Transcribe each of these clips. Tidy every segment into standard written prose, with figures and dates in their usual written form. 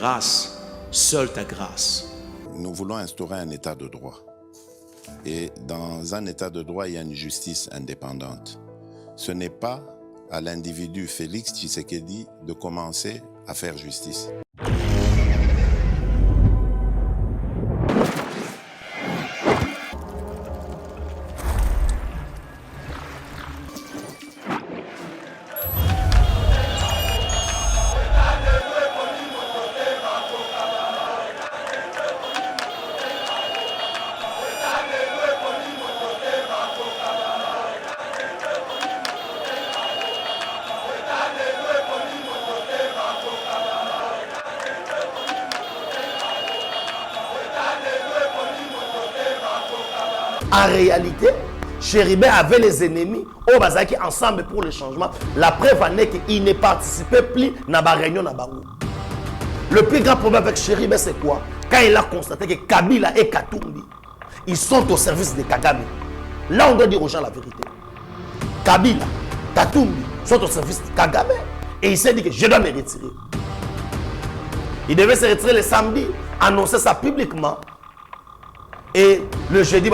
grâce, seule ta grâce. Nous voulons instaurer un état de droit. Et dans un état de droit, il y a une justice indépendante. Ce n'est pas à l'individu Félix Tshisekedi de commencer à faire justice. En réalité, Chéribin avait les ennemis au Bazaki ensemble pour le changement. La preuve en est qu'il ne participait plus dans la réunion. Le plus grand problème avec Chéribin, c'est quoi? Quand il a constaté que Kabila et Katumbi, ils sont au service de Kagame. Là, on doit dire aux gens la vérité. Kabila, Katumbi sont au service de Kagame. Et il s'est dit que je dois me retirer. Il devait se retirer le samedi, annoncer ça publiquement. Et le jeudi,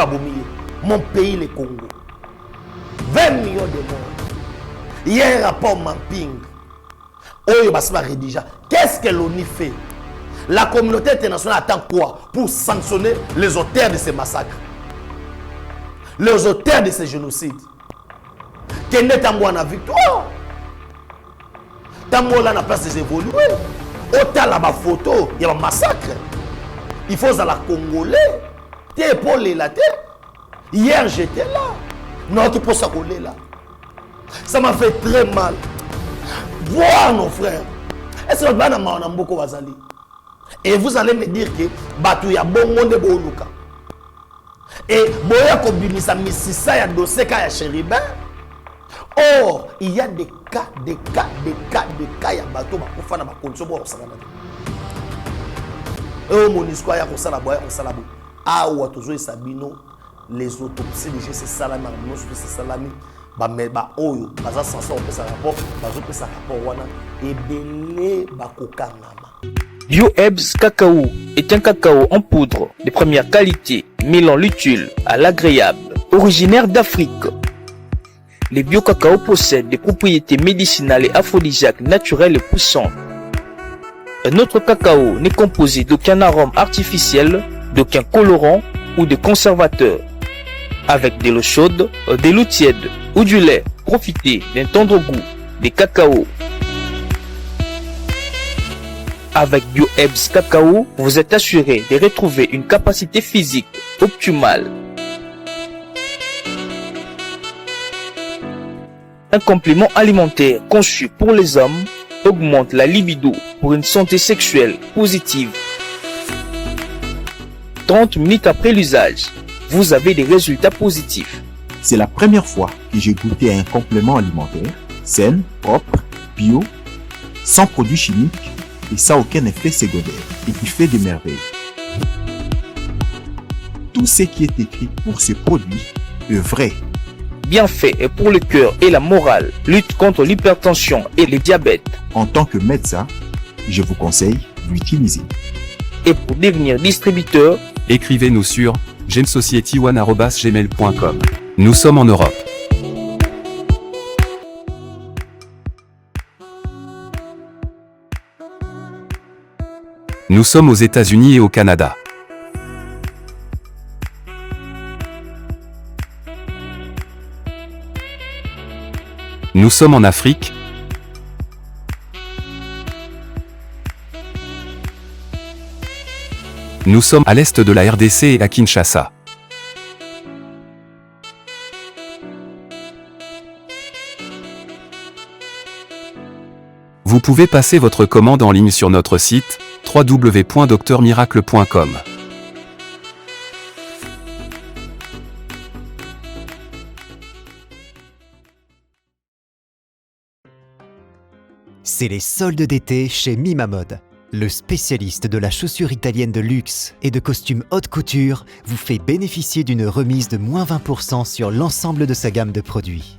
mon pays, le Congo. 20 millions de morts. Il y a un rapport Mamping. Qu'est-ce que l'ONU fait? La communauté internationale attend quoi pour sanctionner les auteurs de ces massacres? Les auteurs de ces génocides. Quel est la victoire? Tambo là, n'a pas évolué. Autant là, ma photo, il y a un massacre. Il faut à la Congolais. T'es épaulé là, t'es. Hier, j'étais là. Non, tu peux s'accoler là. Ça m'a fait très mal. Voir nos frères. Est-ce que on a beaucoup Wazali? Et vous allez me dire que Batou ya bon monde Boluka. Et Boya Kobimisa Mississa ya dossier ya Chéribin. Or, il y a des cas ya Batou Bakufa na Bakonso bo osangana. Et au Monisco ya kosala boya kosala bo. Ah ou atozo Sabino les autopsies de ces salami nous ces salami ba oyo baza censé on peut ça rapport bazo peut ça rapport wana et belé bakokangama. BioHerbs Cacao est un cacao en poudre de première qualité, mêlant l'utile à l'agréable, originaire d'Afrique. Les bio-cacao possèdent des propriétés médicinales et aphrodisiaques naturelles et puissantes. Un autre cacao n'est composé d'aucun arôme artificiel, d'aucun colorant ou de conservateur. Avec de l'eau chaude, de l'eau tiède ou du lait, profitez d'un tendre goût des cacao. Avec BioHerbs Cacao, vous êtes assuré de retrouver une capacité physique optimale. Un complément alimentaire conçu pour les hommes augmente la libido pour une santé sexuelle positive. 30 minutes après l'usage, vous avez des résultats positifs. C'est la première fois que j'ai goûté à un complément alimentaire sain, propre, bio, sans produits chimiques et sans aucun effet secondaire et qui fait des merveilles. Tout ce qui est écrit pour ce produit est vrai. Bien fait et pour le cœur et la morale, lutte contre l'hypertension et le diabète. En tant que médecin, je vous conseille d'utiliser. Et pour devenir distributeur, écrivez-nous sur gemsociety1@gmail.com. Nous sommes en Europe. Nous sommes aux États-Unis et au Canada. Nous sommes en Afrique. Nous sommes à l'est de la RDC et à Kinshasa. Vous pouvez passer votre commande en ligne sur notre site www.docteurmiracle.com. C'est les soldes d'été chez Mimamode. Le spécialiste de la chaussure italienne de luxe et de costumes haute couture vous fait bénéficier d'une remise de moins 20% sur l'ensemble de sa gamme de produits.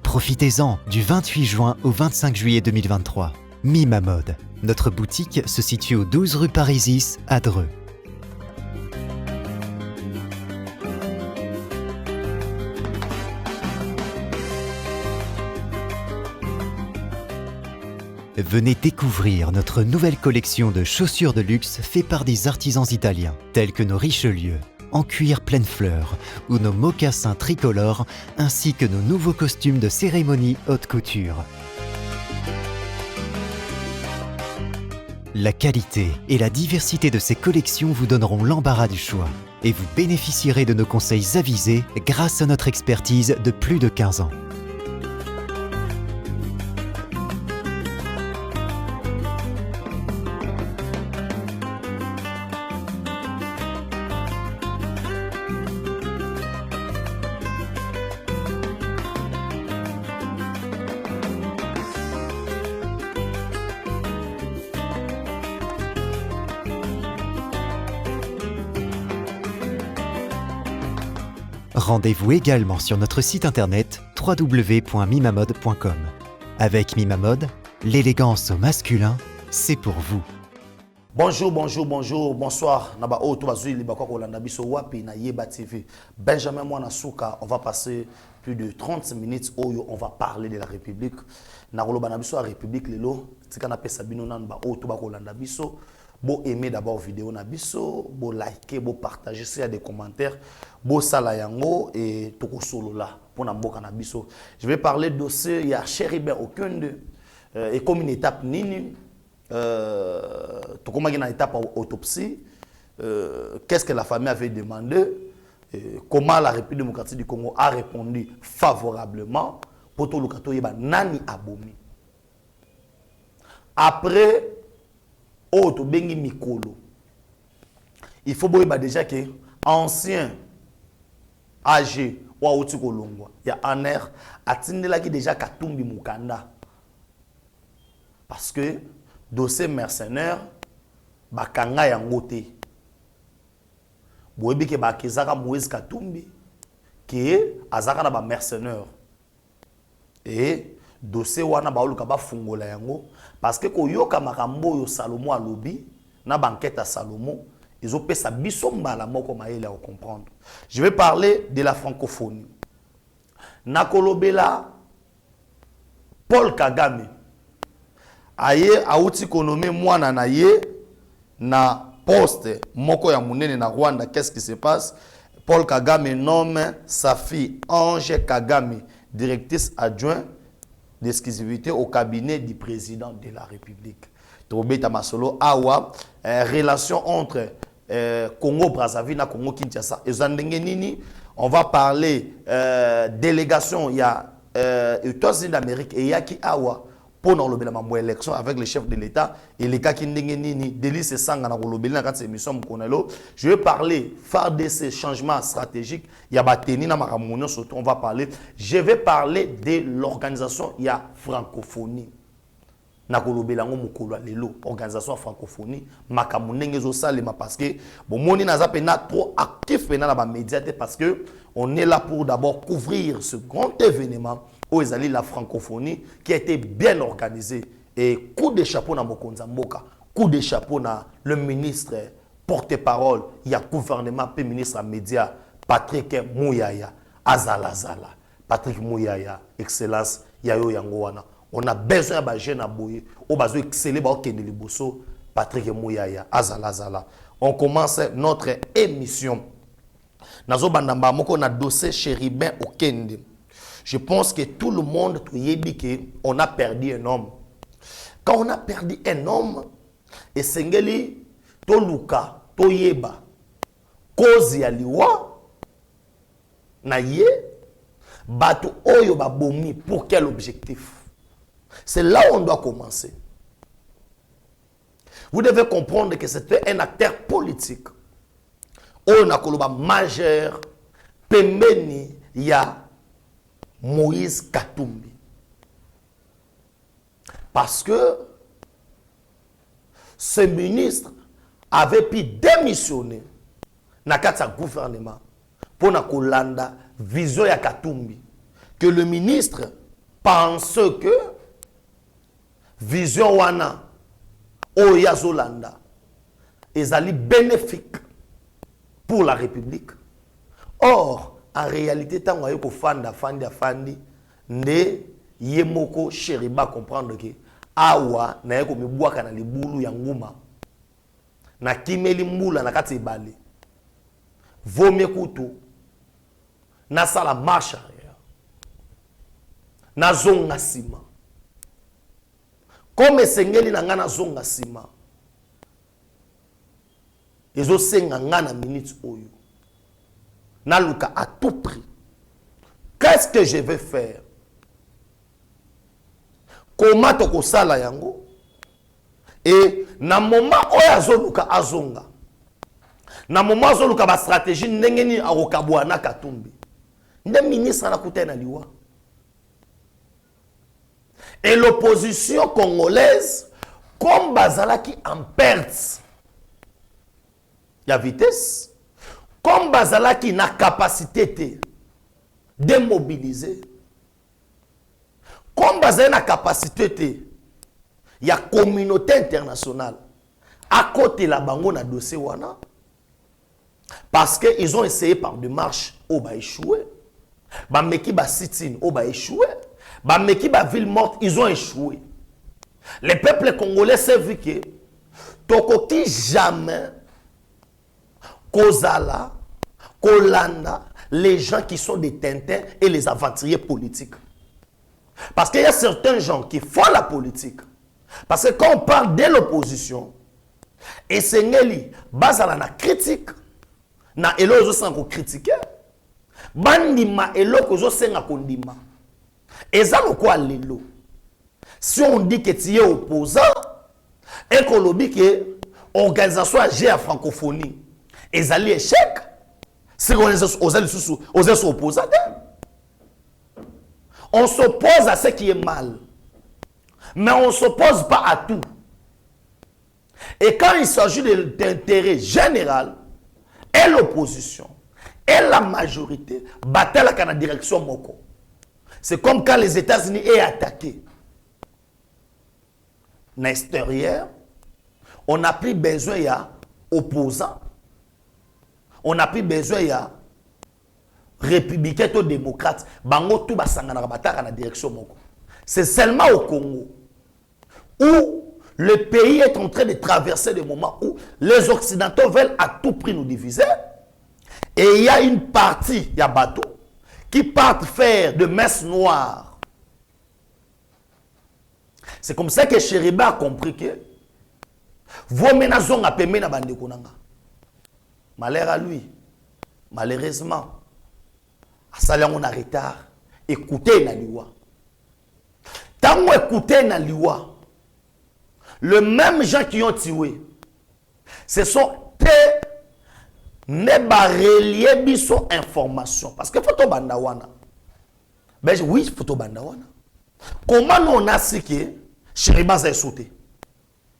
Profitez-en du 28 juin au 25 juillet 2023. Mima Mode. Notre boutique se situe au 12 rue Parisis à Dreux. Venez découvrir notre nouvelle collection de chaussures de luxe faite par des artisans italiens, tels que nos Richelieu, en cuir pleine fleur, ou nos mocassins tricolores, ainsi que nos nouveaux costumes de cérémonie haute couture. La qualité et la diversité de ces collections vous donneront l'embarras du choix, et vous bénéficierez de nos conseils avisés grâce à notre expertise de plus de 15 ans. Rendez-vous également sur notre site internet www.mimamode.com. Avec Mima Mode, l'élégance au masculin, c'est pour vous. Bonjour, bonjour, bonjour, bonsoir. Naba Oto Bazui Libakwa Kolanda Biso Wapi na Yeba TV. Benjamin Mwanasuka, on va passer plus de 30 minutes où on va parler de la République. Narolo Banabiso la République lelo, tikana pesa bino nan ba Oto Bakolanda Biso. Bo aimer d'abord vidéo na biso, bo liker, bo partager, s'il y a des commentaires, bo sala yango et toko solo là pour na mboka na biso. Je vais parler de dossier, il y a Chéribert Okende et comme une étape nini toko magi na étape autopsie, qu'est-ce que la famille avait demandé, comment la République démocratique du Congo a répondu favorablement pour tout le kato yeba nani abomi. Après Auto bengi mikolo. Il faut déjà que ancien âgé ou auti kolongwa. Il y a un air atindela qui déjà katumbi mukanda. Parce que dossier mercenaire bakanga yangote. Boyebi ke bakezaka Moïse Katumbi qui est azaka na ba mercenaire. Et dossier wana baoluka ba fungola yango parce que koyoka makambo yo Salomo alobi na banquette à Salomo ils ont pesa biso mbala moko maele à comprendre. Je vais parler de la francophonie. Nakolobela Paul Kagame aye auti konome mwana na ye na poste moko ya munene na Rwanda. Qu'est-ce qui se passe? Paul Kagame nomme sa fille Ange Kagame directrice adjointe d'exclusivité au cabinet du président de la République. Tobeta Masolo awa relation entre Congo Brazzaville et Congo Kinshasa. On va parler délégation il y a États-Unis d'Amérique et yaki awa pour nous le élection avec le chef de l'État et les cas qui n'engeni délice sanga na kolobela na émission konelo. Je vais parler phare de ces changements stratégiques. Il y a bateni na makamunyo surtout on va parler. Je vais parler de l'organisation il y a francophonie. Na kolobela ngo mukolo lelo organisation francophonie makamunenge zo salema parce que bon moni na zapena trop actif na ba médias parce que on est là pour d'abord couvrir ce grand événement où ils allaient la francophonie qui a été bien organisée et coup de chapeau na Mokonza Mboka, coup de chapeau na le ministre porte-parole, il y a gouvernement puis ministre média Patrick Mouyaya Azalazala. Patrick Mouyaya, excellence yayo yangoana. On a besoin de jeune à boyer, on a besoin d'exceller ba okende liboso Patrick Mouyaya Azalazala. On commence notre émission. Nazo bandamba moko na dossier Chéribin Okende. Je pense que tout le monde on a perdu un homme. Quand on a perdu un homme, et sengeli to luka to yeba kozi ya liwa na ye bato oyo babomi pour quel objectif? C'est là où on doit commencer. Vous devez comprendre que c'était un acteur politique. On a koloba majeur pembeni ya Moïse Katumbi. Parce que ce ministre avait pu démissionner dans le gouvernement pour la vision ya Katumbi. Que le ministre pense que vision wana oya zolanda ezali bénéfique pour la République. Or, en réalité, tant qu'on a fandi, ne yemoko Chériba comprendre que awa na yeko mibuaka na libulu ya nguma na kimeli mbula na kati ebale vomie kutu na sala marche arrière na zonga sima comme esengeli na nga na zonga sima ezo senga nga na minute oyo na luka à tout prix qu'est-ce que je vais faire. Comment toko sala yango et na moment oya azoluka azonga na moment azoluka ba stratégie ndengeni akokabwa na Katumbi nde ministre na kutena liwa et l'opposition congolaise comme bazalaki en perte ya vitesse comme bazalaki na capacité de mobiliser comme bazalaki na capacité il y a communauté internationale à côté la bango na dossier wana parce que ils ont essayé par démarche au ba échoué ba meki ba sit-in au ba échoué ba meki ba ville morte ils ont échoué. Les peuples congolais savent vu que tokoki jamais kozala kolanda les gens qui sont des tintins et les aventuriers politiques. Parce qu'il y a certains gens qui font la politique. Parce que quand on parle de l'opposition, et c'est Nelly, basala na critique, na elo zo sango critiquer, bandima elo ko senga kondima. Ezalo quoi lelo? Si on dit que tu es opposant, et qu'on dit que organisation G à francophonie, ezali échec, si on est aux opposants, on s'oppose à ce qui est mal. Mais on ne s'oppose pas à tout. Et quand il s'agit d'intérêt général, et l'opposition, et la majorité, battent la direction Moko. C'est comme quand les États-Unis est attaqué. Dans l'extérieur, on n'a plus besoin d'opposants. On n'a plus besoin de républicains ou démocrates. Bango tout basangana bataka na direction Moko. C'est seulement au Congo où le pays est en train de traverser des moments où les Occidentaux veulent à tout prix nous diviser. Et il y a une partie, il y a bateau, qui partent faire de messes noires. C'est comme ça que Chériba a compris que vos ménages ont payé na bande konanga. Malheur à lui. Malheureusement, à salaire on a retard. Écoutez na liwa. Tant qu'on écoutez na liwa, le même gens qui ont tué, ce sont ne relier biso information parce que photo bandawana. Ben oui, photo bandawana. Comment on a su que Chériba s'est sauté?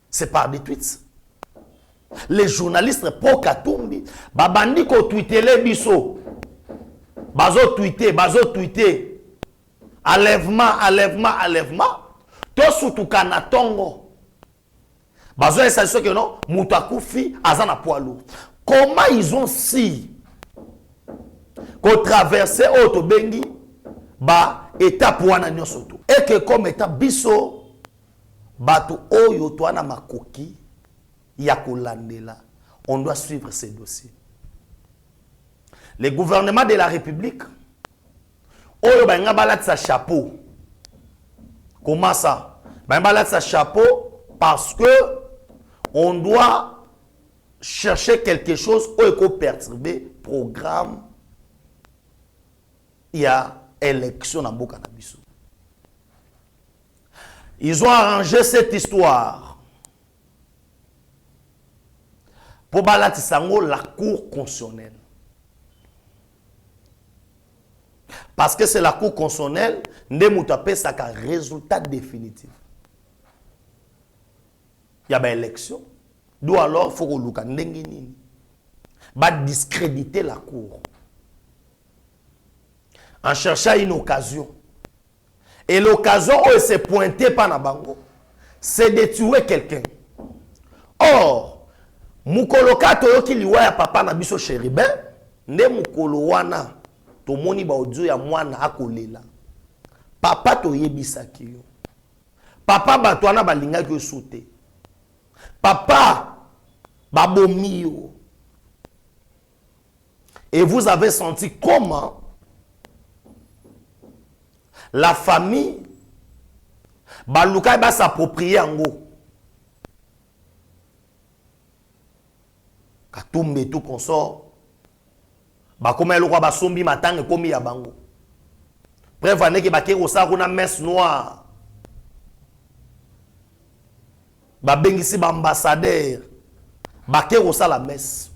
C'est par des tweets. Les journalistes pour Katumbi, babandi ko tweeter les biso. Bazo tweeter. Enlèvement. To surtout kanatongo. Bazo est que non, Moutakufi azana poilu. Comment ils ont si qu'on traversait Otobengi ba étape wana nyosoto et que comme étape biso bato oyo toana makoki ya kolandela, on doit suivre ces dossiers. Le gouvernement de la République oyo ba ngabala sa chapeau. Comment ça? Ba ngabala sa chapeau parce que on doit chercher quelque chose où il faut perturber programme. Il y a élection dans le cannabis. Ils ont arrangé cette histoire pour balatissango la cour constitutionnelle. Parce que c'est la cour constitutionnelle ne moutapé ça qu'un résultat définitif. Il y a une élection. D'où alors il faut que va discréditer la cour en cherchant une occasion. Et l'occasion où elle s'est pointée par Nabango, c'est de tuer quelqu'un. Or, mukolo kato ki liwa ya papa na biso Chéribin, ne mukolo wana to moni ba audio ya mwana akolela. Papa to yebisaki yo. Papa bato wana balingaki yo soute. Papa babomi yo. Et vous avez senti comment la famille baluka ba s'approprier ango. Katumbe tout consort. Ba koma eloko ba sombi matanga komi ya bango. Prévane que bakero sa kuna messe noire. Ba bengisi ba ambassadeur. Bakero sa la messe.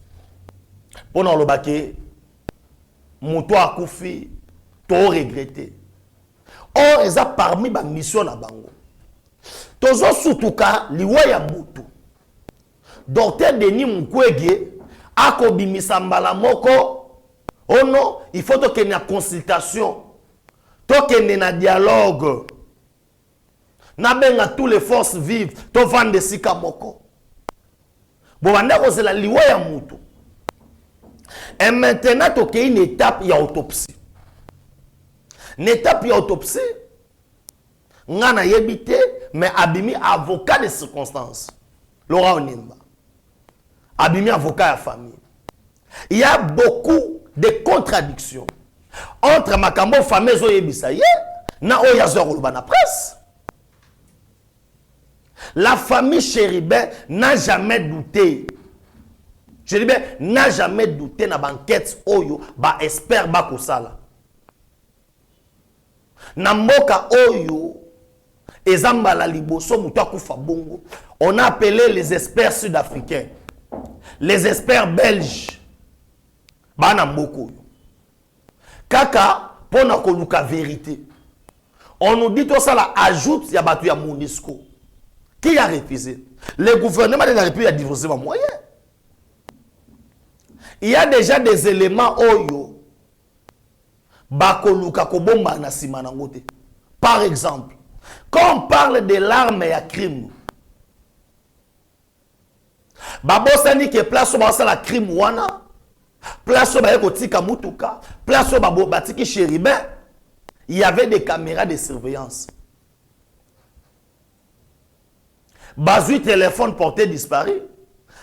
Pendant le baké moto akufi to regretter. Or eza parmi ba mission na bango. Tozo sutuka liwa ya mutu. Docteur Denis Mukwege akobimisa mbala moko. Oh non, il faut qu'il y ait une consultation. Qu'il y ait un dialogue. Na benga tous les forces vives. To vande sika moko. Bon, c'est la liwa ya mutu. Et maintenant, il y a une étape de l'autopsie. Une étape de l'autopsie, on a évité, mais abimi avocat de circonstances. Laura Onimba. Abimi avocat de la famille. Il y a beaucoup de contradictions entre Makambo famille et Bisaye, na Oyazor na presse. La famille Chéribin n'a jamais douté. Chéribin n'a jamais douté na banquette oyo ba expert ba kosala. Na mboka oyo ezamba la liboso mutu akufa bongo. On a appelé les experts sud-africains, les experts belges. Bana mboko. Kaka pona koluka vérité. On nous dit tout ça là ajoute ya batu ya MONUSCO. Qui a refusé? Le gouvernement de la République a divorcé ma moyen. Il y a déjà des éléments oyo bakoluka kobomba na sima na ngote. Par exemple, quand on parle de l'arme et à crime, babosani ke place ba la crime wana, place ba ekotika mutuka, place ba batiki Chéribin, il y avait des caméras de surveillance. Bazui téléphone porté disparu.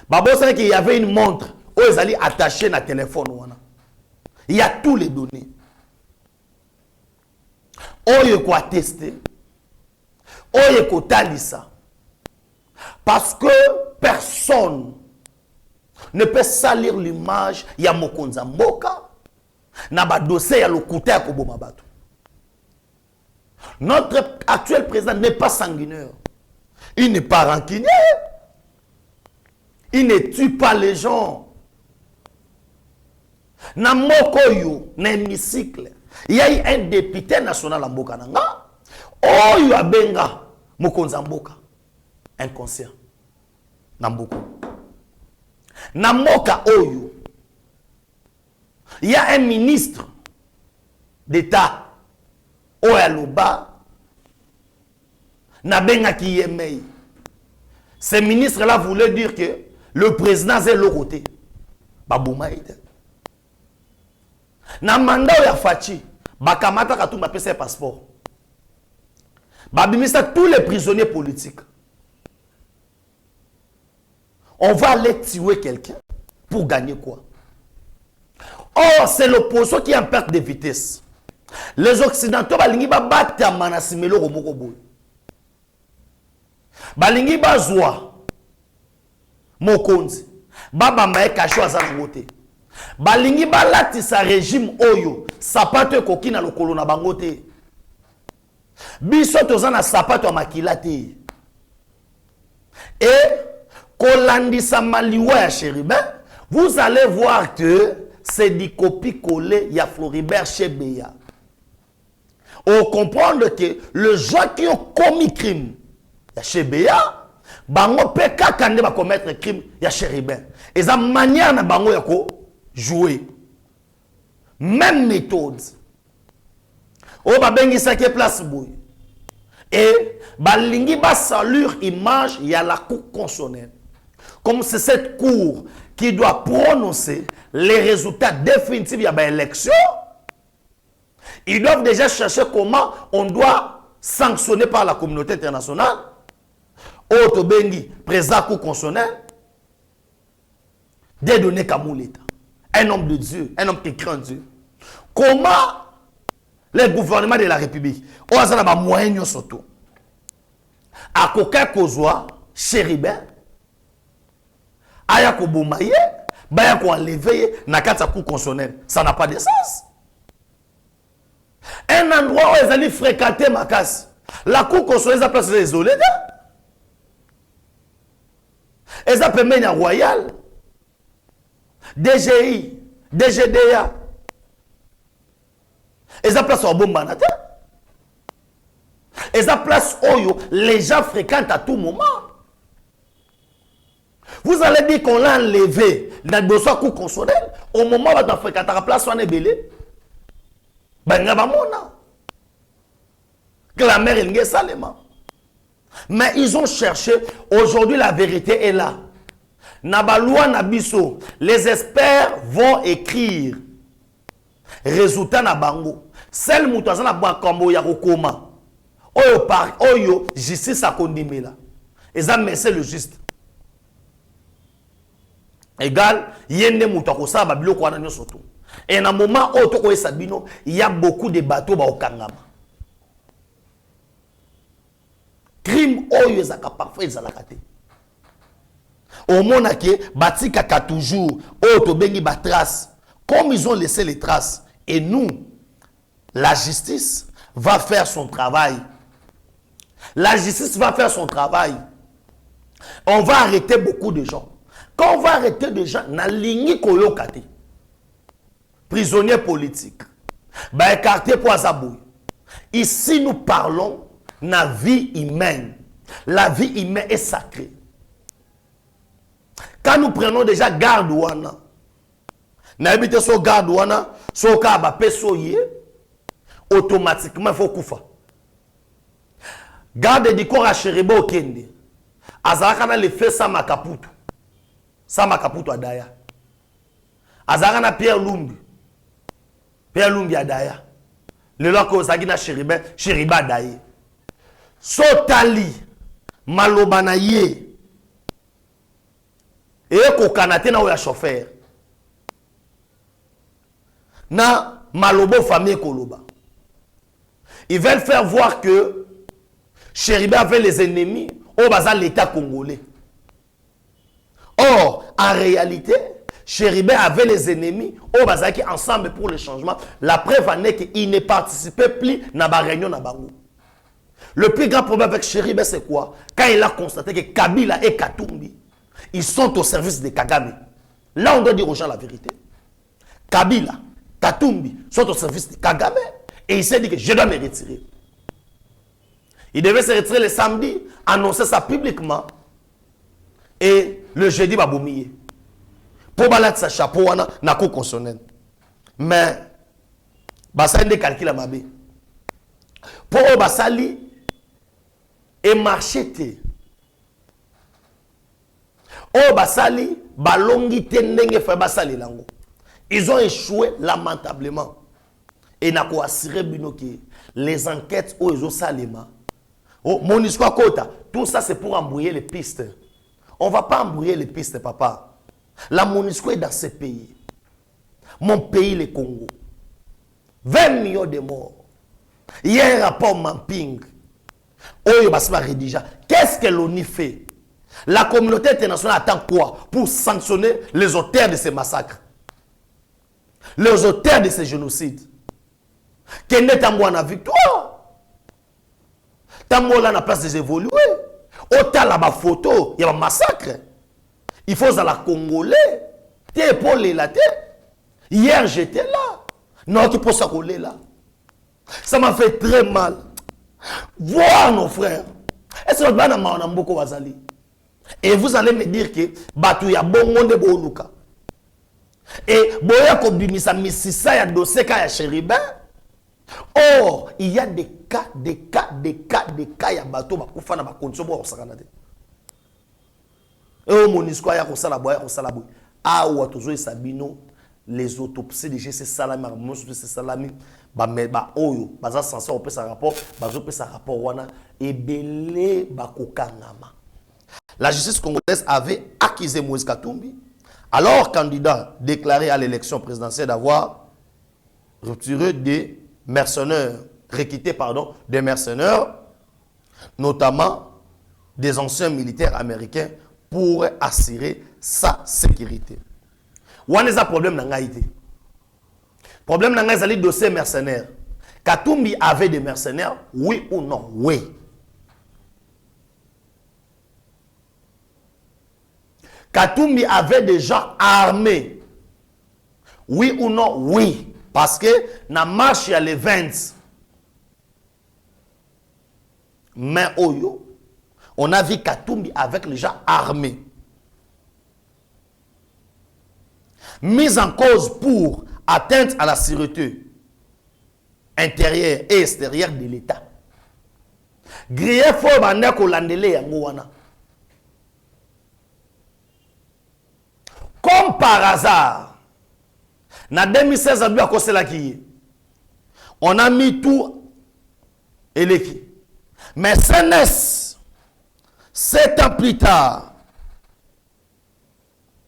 Babosani qu'il y avait une montre où ils allaient attacher na téléphone wana. Il y a tous les données. Oyo ko attester. Oyo ko talisa. Parce que personne ne peut salir l'image ya Mokonza Mboka na ba dossier ya lokuta ya koboma bato. Notre actuel président n'est pas sanguinaire. Il n'est pas rancunier. Il ne tue pas les gens. Na mokoyo, na hémicycle, il y a eu un député national en Mboka nanga. Oh, il y a benga Mokonza Mboka. Inconscient. Na Mboka. Na Mboka oyo. Il y a un ministre d'État. Oyaloba. Na benga ki yemei. Ce ministre-là voulait dire que le président c'est le côté. Babouma ite. Na mandat ya Fachi, bakamata katumba pesa passeport. Babimisa tous les prisonniers politiques. On va aller tuer quelqu'un pour gagner quoi? Or, c'est l'opposition qui est en perte de vitesse. Les Occidentaux balingi ba battre manasimelo romoko. Balingi bazwa mokonzi baba mae kasho azana ngote balingi balati sa régime oyo sapato ekoki na lokolo na bango te biso tozana sapato makila te et kolandisa maliwa ya Chéribin vous allez voir que c'est du copie-coller ya Floribert Chebeya. On comprend que les gens qui ont commis crime ya Chebeya bango pe kaka nde ba commettre crime ya Chéribin. Et ça manière na bango ya ko jouer. Même méthode. O ba bengi sa ke place boy. Et balingi ba salure image il y a la cour constitutionnelle. Comme c'est cette cour qui doit prononcer les résultats définitifs de l'élection, ils doivent déjà chercher comment on doit sanctionner par la communauté internationale. Auto Bengi, président cour constitutionnelle, des données comme l'État. Un homme de Dieu, un homme qui craint Dieu. Comment le gouvernement de la République, on a des moyens surtout. À Koka Kozwa, Chéribin, Ayako Boumaye, Bayako enlevé, Nakata cour constitutionnelle. Ça n'a pas de sens. Un endroit où ils allaient fréquenter ma casse. La cour constitutionnelle, ils appellent les Oléda. Ils appellent Ménia Royal, DGI, DGDA. Ils appellent ça au bon manata. Ils appellent Oyo, les gens fréquentent à tout moment. Vous allez dire qu'on l'a enlevé dans le dossier cour constitutionnelle au moment où on a fréquenté la place, on est belé. Que la mère est salement. Mais ils ont cherché, aujourd'hui la vérité est là. Nabalua Nabiso, les experts vont écrire résultat na bango. Celle moutaza na bakambo ya kokoma. Oyo par oyo justice a condamné là. Et ça mais c'est le juste. Égal, yende moutako sa babilo kwa na nyosoto. Et dans le moment où il y a beaucoup de bateaux au Kangama. Crime oyo ezaka parfois ezalaka te. Au monde que bati kaka toujours oyo bengi ba trace. Comme ils ont laissé les traces et nous la justice va faire son travail. La justice va faire son travail. On va arrêter beaucoup de gens. Quand on va arrêter des gens na ligne koyokate. Prisonniers politiques. Bah écarté pour Azabou. Ici nous parlons de la vie humaine. La vie humaine est sacrée. Quand nous prenons déjà garde ouana, n'habitez sur garde ouana, sur kaba pesoye, automatiquement il faut koufa. Garde du corps à Chéribo Kende. Azakana le fait ça makaputu. Ça makaputu adaya. Azakana Pierre Lumbi. Pierre Lumbi adaya. Le loko Zagina Chériba, Chériba daye. Sotali malobana ye. Et ko kanate na oya chauffeur. Na malobo famille koloba. Ils veulent faire voir que Chériba avait les ennemis au bazar l'État congolais. Or, en réalité, Chéribin avait les ennemis au bazar qui ensemble pour le changement. La preuve en est qu'il ne participait plus dans la réunion na bango. Le plus grand problème avec Chéribin, c'est quoi? Quand il a constaté que Kabila et Katumbi, ils sont au service de Kagame. Là, on doit dire aux gens la vérité. Kabila, Katumbi sont au service de Kagame. Et il s'est dit que je dois me retirer. Il devait se retirer le samedi, annoncer ça publiquement. Et le jeudi, il va boumiller. Pour balader sa chapeau, na cour constitutionnelle. Mais, ça a calcul à ma bé. Pour Basali, et marché. Basali, balongi tenenge fait Basali lango. Ils ont échoué lamentablement. Et n'a pas assuré que les enquêtes où ils ont salima. Oh, mon histoire kota, tout ça c'est pour embrouiller les pistes. On ne va pas embrouiller les pistes, papa. La MONUSCO est dans ce pays. Mon pays, le Congo. 20 millions de morts. Il y a un rapport Mamping. Qu'est-ce que l'ONU fait? La communauté internationale attend quoi pour sanctionner les auteurs de ces massacres? Les auteurs de ces génocides. Quel est la victoire? Tambo là, la place des évolués. Autant la photo, il y a un massacre. Il faut à la Congolais. T'es épaulé là, t'es. Hier, j'étais là. Non, tu peux s'accoler là. Ça m'a fait très mal. Voir nos frères. Est-ce que vous avez beaucoup Wazali? Et vous allez me dire que Batou ya bon monde de Boluka. Et Boya Kobimisa Mississa ya dossier ya Chéribin. Or, il y a des cas, ya bateau bakufa na ba condition bo osakana te. Et au Monisco ya ko sala boya ko sala boy. Ah ou tozo sabino les autopsies de ces salami monso ces salami ba oyo baza censé opesa rapport bazo pesa rapport wana ebele bakokangama. La justice congolaise avait accusé Moïse Katumbi, alors candidat déclaré à l'élection présidentielle, d'avoir retiré des mercenaires, requitté des mercenaires, notamment des anciens militaires américains, pour assurer sa sécurité. Wana eza problème na ngai te. Problème na ngai ezali dossier mercenaire. Katumbi avait des mercenaires, oui ou non? Oui. Katumbi avait des gens armés. Oui ou non? Oui. Parce que na marche il y a les 20. Mais Oyo, on a vu Katumbi avec les gens armés. Mise en cause pour atteinte à la sécurité intérieure et extérieure de l'État. Grillé fort bandeko landele yango wana. Comme par hasard, en 2016, on a mis tout et l'équipe. Mais CNS, 7 ans plus tard,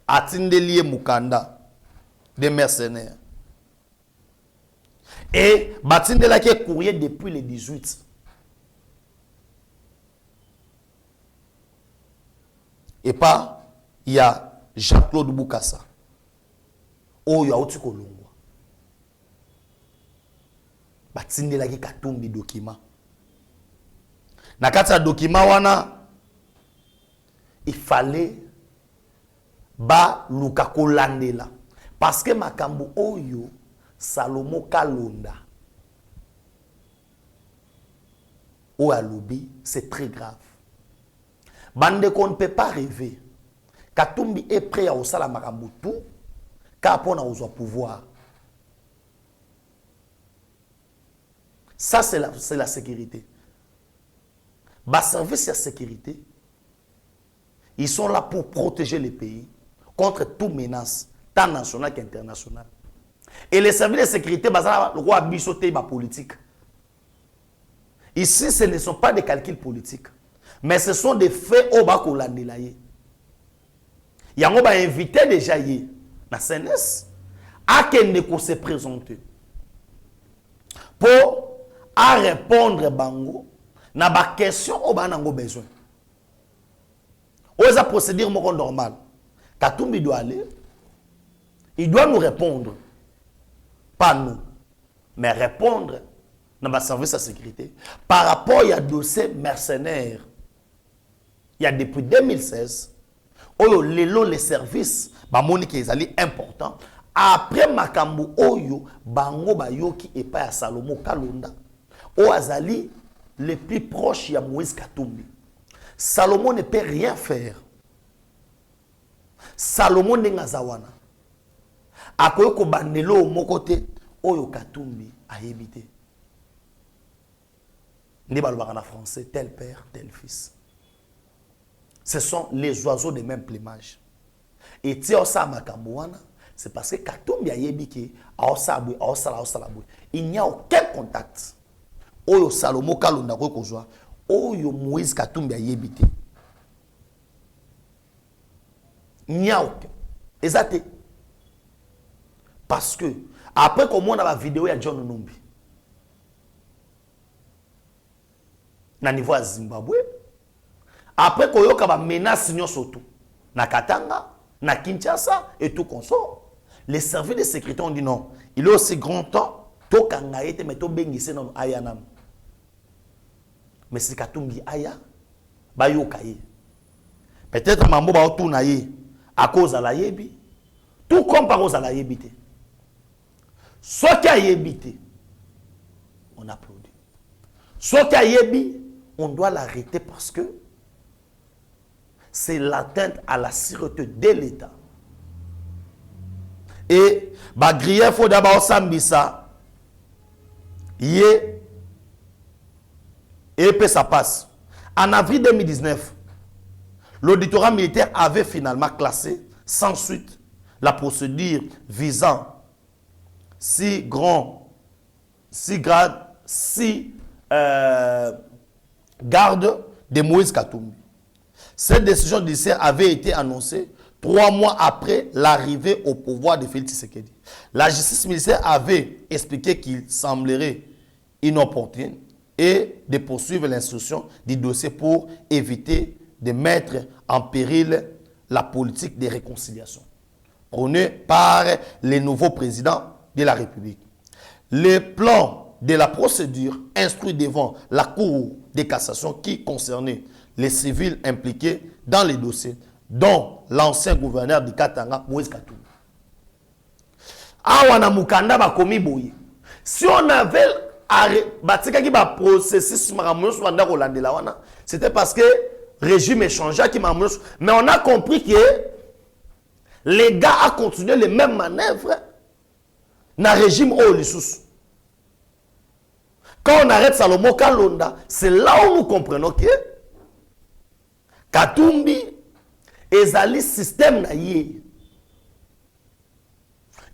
a Tindelié Mukanda, des mercenaires. Et Batindela qui est courrier depuis le 18. Et pas, il y a Jean-Claude Boukassa. Oyo auti kolongwa. Batindela ki Katumbi document. Na kati ya document wana, il fallait ba luka kolandela. Parce que makambo oyo Salomo Kalonda ou à lobby, c'est très grave. Bande qu'on ne peut pas rêver. Katumbi est prêt à osala makambo tout car pour na pouvoir. Ça c'est la sécurité. Bas service de sécurité, ils sont là pour protéger les pays contre toute menace, tant nationale qu'internationale. Et les services de sécurité, le roi bisoté ma politique. Ici, ce ne sont pas des calculs politiques, mais ce sont des faits au bas kolandelaye. Il y a invité déjà hier, na CNS, à Kendeko se présenter pour à répondre bango na ba question au banango besoin. Oza procédure normal. Katumbi doit aller, il doit nous répondre. Pas nous, mais répondre dans ma service de sécurité. Par rapport à dossier mercenaires, il y a depuis 2016, oyo lelo les services, ba monique ezali important. Après makambo oyo bango bayoki et pas à Salomo Kalonda, o azali les plus proches ya Moïse Katumbi. Salomon ne peut rien faire. Salomon nengazawana. Akoyoko bandelo mokote oyo Katumbi a évité. Ni balobaka na français tel père tel fils. Ce sont les oiseaux de même plumage. Et ti osa makambo wana, c'est parce que Katumbi a yebiki aosabwe aosala. Il n'y a aucun contact. Oyo Salomo Kalonda ko kozwa, oyo Moïse Katumbi a yebité. Il n'y a aucun. Exact. Parce que, après qu'on a la vidéo, il y a John Numbi. Na niveau à Zimbabwe. Après qu'on a la menace surtout. Na Katanga, na Kinshasa et tout consort. Les services de sécurité ont dit non. Il est aussi grand temps. To kangaete mais to bengise non ayanam. Mais si Katumbi aya, ba yo kaye. Peut-être mambo ba otuna ye à cause de la yebi. Tout comme par cause de la yébité. Soit qui a yébité, on applaudit. Soit qui a yébi, on doit l'arrêter parce que c'est l'atteinte à la sûreté de l'État. Et, bah, grief faut d'abord sambisa, yé, Et puis ça passe. En avril 2019, l'auditorat militaire avait finalement classé sans suite la procédure visant 6 gardes de Moïse Katumbi. Cette décision judiciaire avait été annoncée 3 mois après l'arrivée au pouvoir de Félix Tshisekedi. La justice militaire avait expliqué qu'il semblerait inopportun et de poursuivre l'instruction du dossier pour éviter de mettre en péril la politique de réconciliation prônée par le nouveau président de la République. Le plan de la procédure instruit devant la Cour de cassation qui concernait les civils impliqués dans les dossiers, dont l'ancien gouverneur de Katanga, Moïse Katumbi. Awana Mukanda bakomi boye. Si on avait processus, c'était parce que le régime échangeait, mais on a compris que les gars ont continué les mêmes manœuvres dans le régime Olissus. Quand on arrête Salomon Kalonda, c'est là où nous comprenons que Katumbi est allé système naïe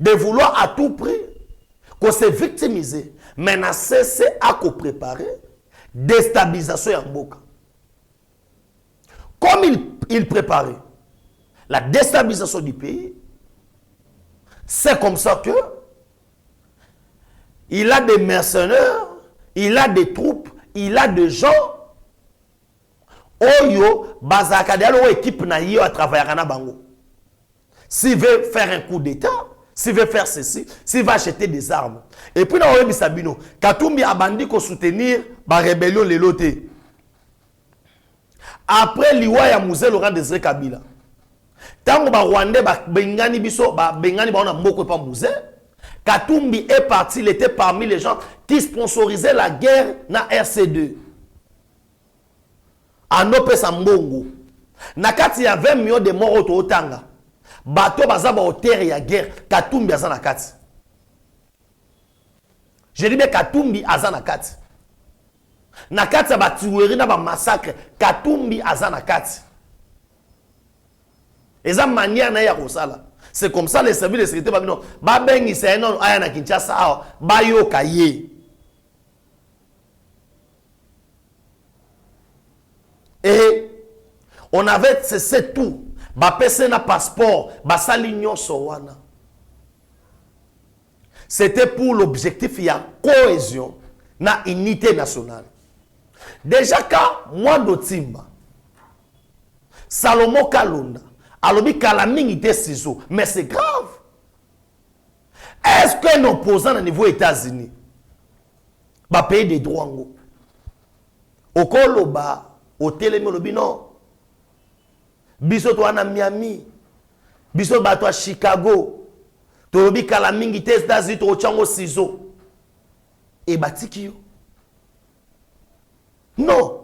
de vouloir à tout prix qu'on se victimiser, mais n'a cessé à préparer déstabilisation en Mboka. Comme il préparait la déstabilisation du pays, c'est comme ça que il a des mercenaires, il a des troupes, il a des gens. Oyo, Bazakadialo, équipe naïe à travailler à Bango. S'il veut faire un coup d'État, s'il veut faire ceci, s'il va acheter des armes. Et puis, dans le Sabino, Katumbi a bandit qu'on soutenir la rébellion les lotés. Après, l'Iwa ya Mouze Laurent Désiré Kabila. Tant que les Rwandais bengani biso bengani ba on moko pa Mouze, Katumbi est parti, il était parmi les gens qui sponsorisaient la guerre na RC2. Anope Sambongo. Nakati ya 20 millions de morts au Tanga. Bato bazaba au terre ya guerre, Katumbi azana kati. Je dis bien Katumbi azana kati. Nakati ya batueri na ba massacre, Katumbi azana kati. Eza manière na ya kosala. C'est comme ça les services de sécurité babino ba bengi c'est non aya na Kinshasa ba yo kaye. Et on avait cessé tout. Ba pese na passeport, ba salignon sowana. C'était pour l'objectif il y a cohésion na unité nationale. Déjà quand moi d'Otimba Salomon Kalonda alobi kalamingi te ciseaux, mais c'est grave. Est-ce qu'un opposant au niveau États-Unis va payer des droits au Koloba, au Télémolobi, non. Biso to na Miami, biso ba to Chicago, to lobi kalamingi te États-Unis to chango ciseaux. Et batiki yo. Non.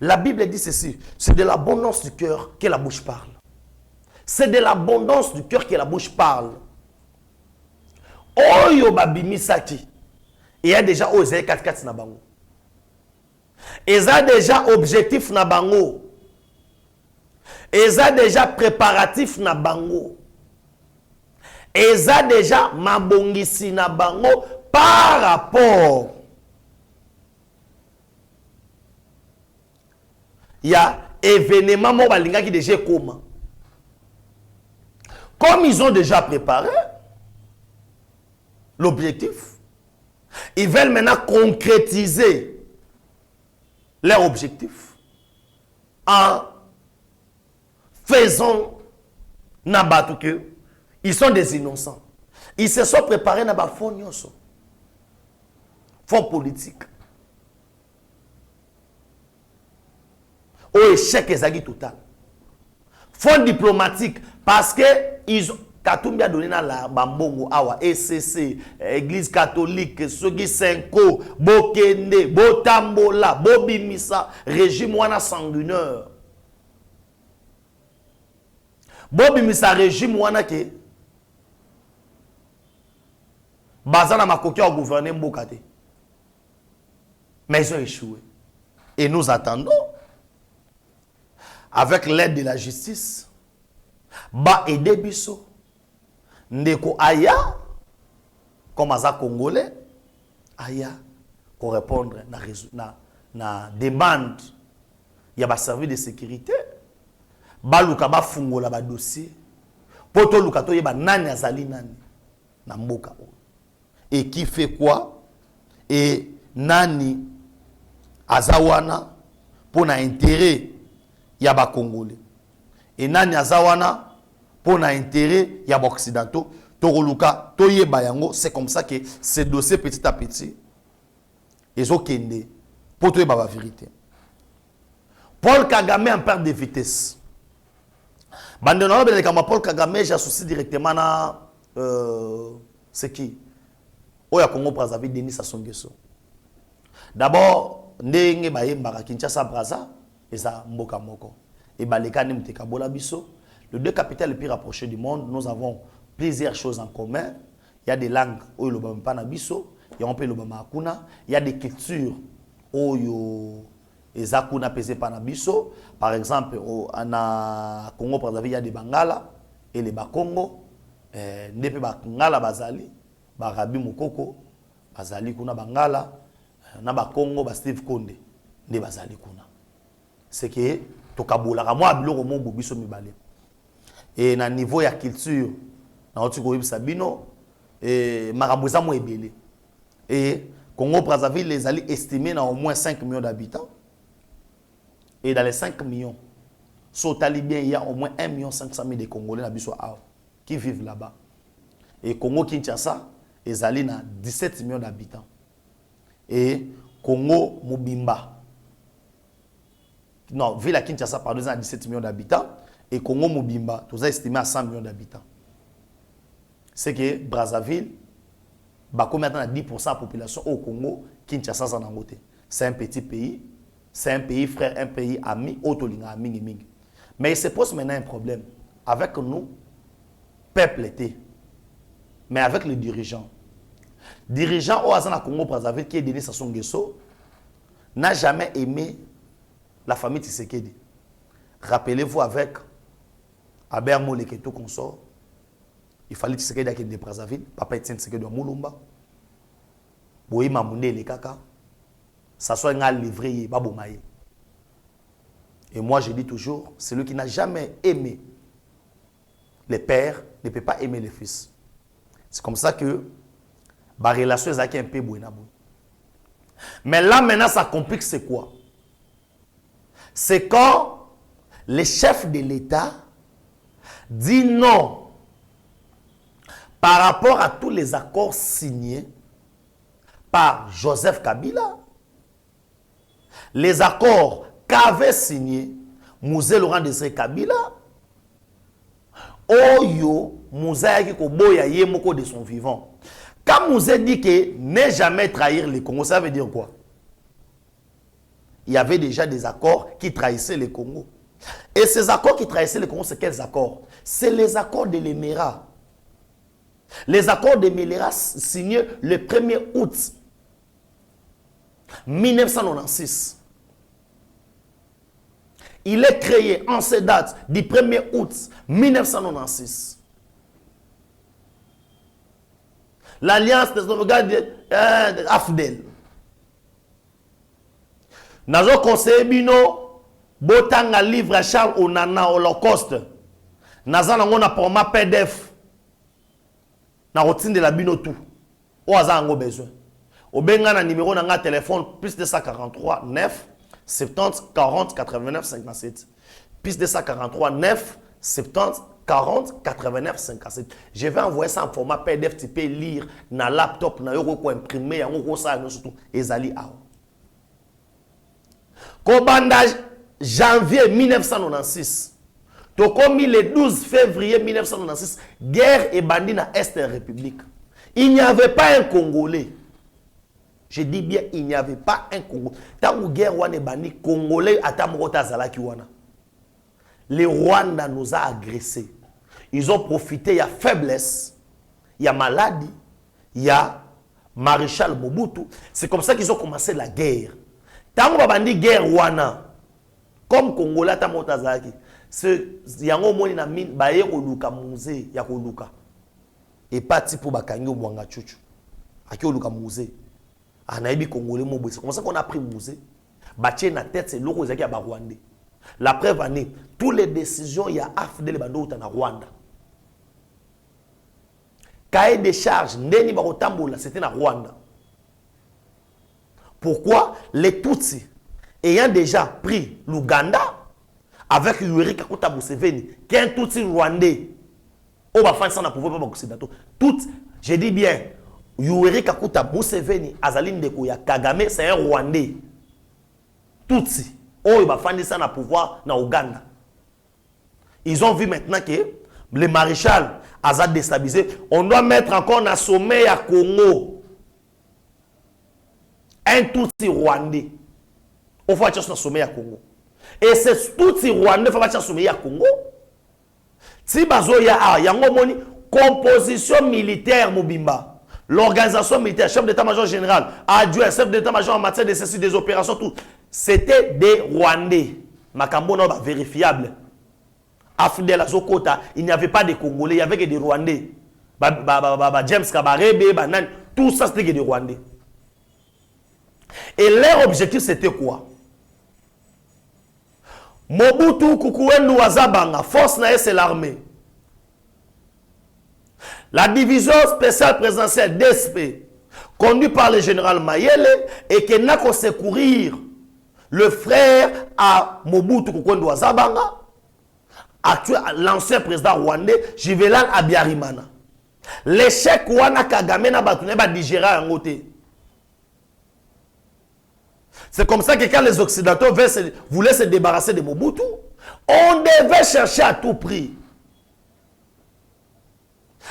La Bible dit ceci, c'est de l'abondance du cœur que la bouche parle. C'est de l'abondance du cœur que la bouche parle. Oyo babimi saki. Il y a déjà osé 4-4 na bango. Ils ont déjà objectif na bango. Ils ont déjà préparatif na bango. Ils ont déjà mabongisi na bango par rapport. Il y a événement mobalinga qui déjà comment. Comme ils ont déjà préparé l'objectif, ils veulent maintenant concrétiser leur objectif en faisant n'abatu que ils sont des innocents. Ils se sont préparés dans fonds politique. Au échec ezagi total. Fonds diplomatique parce que ils ont Katumbi a donné la bambongo awa ECC, Église catholique, Sogi Senko, Bokende, Botambola, Bobimisa, régime wana sanguineur. Bobimisa régime wana ke bazana makoki au gouverner Mbokate. Mais ils ont échoué. Et nous attendons, avec l'aide de la justice, ba aider biso. Ndeko Aya, comme Aza Congolais, Aya, pour répondre na demande, il y a un service de sécurité. Baluka ba fungola ba dossier. Poto luka to yeba nani azali nani na mboka. Et qui fait quoi? Et nani azawana pour na intérêt ya ba Congolais. Et nani azawana pour na intérêt ya ba occidentaux. Toroluka to yeba yango, c'est comme ça que ces dossiers petit à petit ils ont kende pour to yeba la vérité. Paul Kagame en perte de vitesse. Bandenono beleka Paul Kagame j'associe directement na c'est qui? Oya Congo Brazzaville Denis Sassou Nguesso. D'abord ndenge bayembaka Kinshasa Brazza eza mboka moko. Et baleka ni mteka bola biso. Les deux capitales les plus rapprochées du monde, nous avons plusieurs choses en commun. Il y a des langues où le bamba na biso, il y a un peu le bamba akuna, il y a des cultures où ezakuna pesé pa na biso. Par exemple, en Congo Brazzaville, il y a des Bangala et les Bakongo. Ndepe Bangala bazali, Barabi Mukoko, bazali kuna Bangala, na Bakongo ba Steve Konde, nde bazali kuna. C'est que tokabola ka moi biloko mo biso mibale. Et na niveau ya culture, na otiko Sabino et Maraboza mo ebele. Et Congo Brazzaville les alliés estimés à au moins 5 millions d'habitants. Et dans les 5 millions, sur Talibien, il y a au moins 1 500 000 de Congolais qui vivent là-bas. Et Congo Kinshasa, ils allaient à 17 millions d'habitants. Et Congo Mobimba. Non, ville à Kinshasa, pardon, à 17 millions d'habitants. Et Congo Mobimba, tout ça estimé à 100 millions d'habitants. C'est que Brazzaville, bah, maintenant à 10% de la population au Congo, Kinshasa, c'est un petit pays. C'est un pays frère, un pays ami, autolinga, mingi mingi. Mais il se pose maintenant un problème. Avec nous, peuple était. Mais avec les dirigeants. Dirigeant au Azana Congo Brazzaville qui est Denis Sassou Nguesso n'a jamais aimé la famille Tshisekedi. Rappelez-vous avec Albert Moleketo consort. Il fallait Tshisekedi qui est de Brazzaville. Papa Etienne Tshisekedi de Moulumba. Boyi Mamounde les Kaka. Ça soit un livré, babomaye. Et moi, je dis toujours, celui qui n'a jamais aimé les pères ne peut pas aimer les fils. C'est comme ça que la relation est un peu bonne. Mais là, maintenant, ça complique, c'est quoi? C'est quand le chef de l'État dit non par rapport à tous les accords signés par Joseph Kabila. Les accords qu'avait signé Mouzé Laurent Désiré Kabila, Oyo, Mouzé Koboya Yemoko de son vivant. Quand Mouzé dit que ne jamais trahir les Congos, ça veut dire quoi? Il y avait déjà des accords qui trahissaient les Congos. Et ces accords qui trahissaient les Congos, c'est quels accords? C'est les accords de l'Émirat. Les accords de l'Émirat signés le 1er août 1996. Il est créé en ces dates du 1er août 1996. L'alliance des sauvegardes d'Afdel. Nazo conseiller bino botanga livre Charles Onana Holocauste. Naza nango na format PDF. Na routine de la bino tout. O aza ngo besoin. Obenga na numéro na téléphone plus 243 9 70 40 89 57. Plus 243 9 70 40 89 57. Je vais envoyer ça en format PDF, tu peux lire na laptop na yoko ko imprimer yango ko ça no surtout ezali aw. Kobandage janvier 1996. Tokomi le 12 février 1996, guerre et bandit na Est République. Il n'y avait pas un Congolais. Je dis bien, il n'y avait pas un Congolais. Tant que guerre wane bandi Congolais atamrota zalaki wana. Les Rwanda nous a agressés. Ils ont profité, il y a faiblesse, il y a maladie, il y a Maréchal Mobutu. C'est comme ça qu'ils ont commencé la guerre. Tango babandi guerre wana. Comme Congolais ta motazaki. Ce yango moni na mine baye koluka musée ya koluka. Et parti pour bakangi au mwanga chuchu. Aki koluka musée. Anayebi Congolais mo bosse. Comment ça qu'on a pris musée? Batie na tête c'est loko ezaki ya ba Rwandais. La preuve année, toutes les décisions il y a AFDL bando utana Rwanda. Cahier des charges ndeni bakotambola c'était na Rwanda. Pourquoi les Tutsis ayant déjà pris l'Ouganda avec Yoweri Kaguta Museveni, qui est un Tutsi rwandais, on va faire ça dans le pouvoir occidental. Tout, je dis bien, Yoweri Kaguta Museveni, Azaline Dekoya, Kagame, c'est un Rwandais. Tutsi, on va faire ça dans le pouvoir dans Ouganda. Ils ont vu maintenant que le maréchal a déstabilisé. On doit mettre encore dans le sommet à Congo. Un Tutsi rwandais. On va chercher un sommet à Congo. Et c'est Tutsi rwandais qui va chercher un sommet à Congo. Si bazo ya yango moni composition militaire mobimba. L'organisation militaire, chef d'état-major général, adjoint, chef d'état-major en matière de ceci, des opérations, tout. C'était des Rwandais. Makambo non vérifiable. Afdel Azokota, il n'y avait pas de Congolais, il y avait que des Rwandais. James Kabarebe, tout ça c'était que des Rwandais. Et leur objectif c'était quoi? Mobutu Kukuwendu Wazabanga, force nae c'est l'armée. La division spéciale présidentielle DSP, conduite par le général Mayele, et qui n'a qu'à secourir le frère à Mobutu Kukuwendu Wazabanga, l'ancien président rwandais, Juvenal Habyarimana. L'échec Wana Kagame n'a pas digéré en côté. C'est comme ça que quand les Occidentaux voulaient se débarrasser de Mobutu, on devait chercher à tout prix.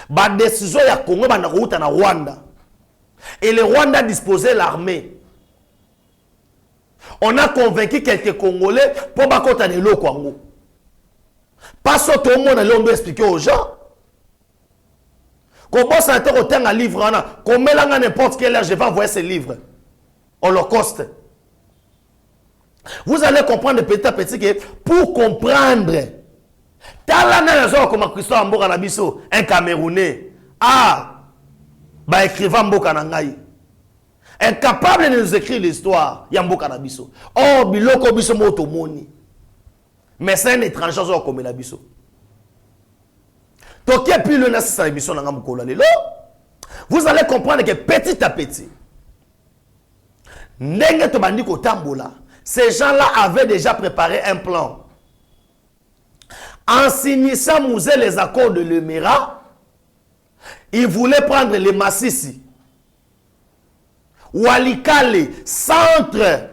La décision ya Congo na Rwanda. Et le Rwanda disposait l'armée. On a convaincu quelques Congolais pour bakota de l'eau Congo. Parce que tout le monde a expliqué aux gens. Comment ça a été un livre, comment n'importe quel âge je vais envoyer ce livre. Holocauste. Vous allez comprendre petit à petit que pour comprendre, comme Christophe Mboka Nabiso, un Camerounais, écrivain Mboka Nangai, incapable de nous écrire l'histoire, il y a Mboka Nabiso. Oh, Biloko Biso Motomoni. Mais c'est un étranger comme Nabiso. Donc, vous allez comprendre que petit à petit, ces gens-là avaient déjà préparé un plan. En signant les accords de l'Emira, ils voulaient prendre les Massissi, Walikale, centre,